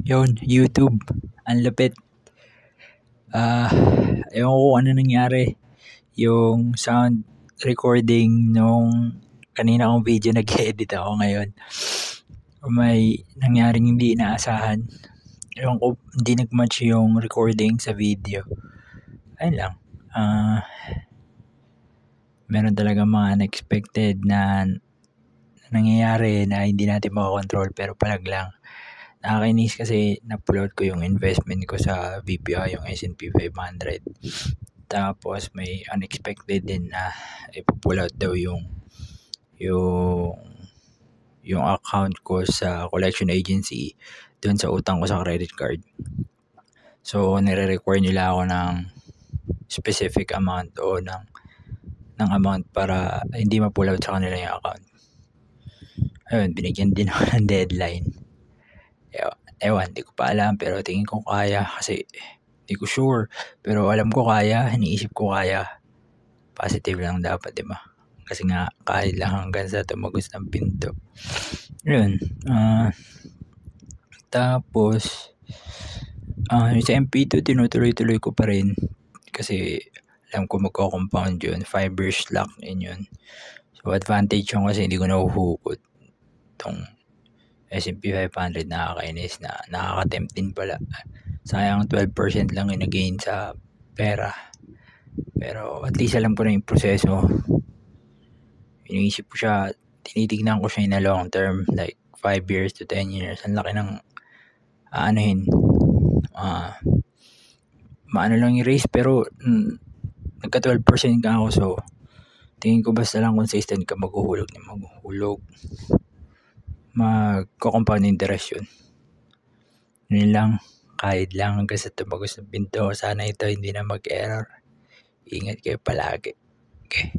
Yun, YouTube. Ang lapit. Ewan ko ano nangyari. Yung sound recording nung kanina kong video nag-edit ako ngayon. May nangyaring hindi inaasahan. Ewan ko, hindi nag-match yung recording sa video. Ayun lang. Meron talaga mga unexpected na nangyayari na hindi natin makakontrol pero palag lang. Nakakainis kasi na-upload ko yung investment ko sa BPI, yung S&P 500. Tapos may unexpected din na ipupull out daw yung account ko sa collection agency doon sa utang ko sa credit card. So, nire-require nila ako ng specific amount o ng amount para hindi ma-pull out sa kanila yung account. Ayun, binigyan din ako ng deadline. Ewan, di ko pa alam pero tingin ko kaya kasi di ko sure. Pero alam ko kaya, iniisip ko kaya. Positive lang dapat, di ba? Kasi nga, kahit lang hanggang sa tumagos ng pinto. Yun. Tapos, yung sa MP2, tinutuloy-tuloy ko pa rin. Kasi, alam ko magko-compound yun. 5 years lock in yun. So, advantage yun kasi hindi ko nahuhukot. Itong S&P 500 nakakainis na nakaka-tempt din pala. Sayang 12% lang yung na-gain sa pera. Pero at least alam ko na yung proseso. Iniisip ko siya, tinitignan ko siya in a long term, like 5 years to 10 years. Ang laki ng maano lang yung race pero nagka 12% ka ako, so tingin ko basta lang consistent ka maghuhulog magko-compound interest yun. Yun lang, kahit lang hanggang sa tumagos ng pinto. Sana ito hindi na mag-error. Ingat kayo palagi. Okay.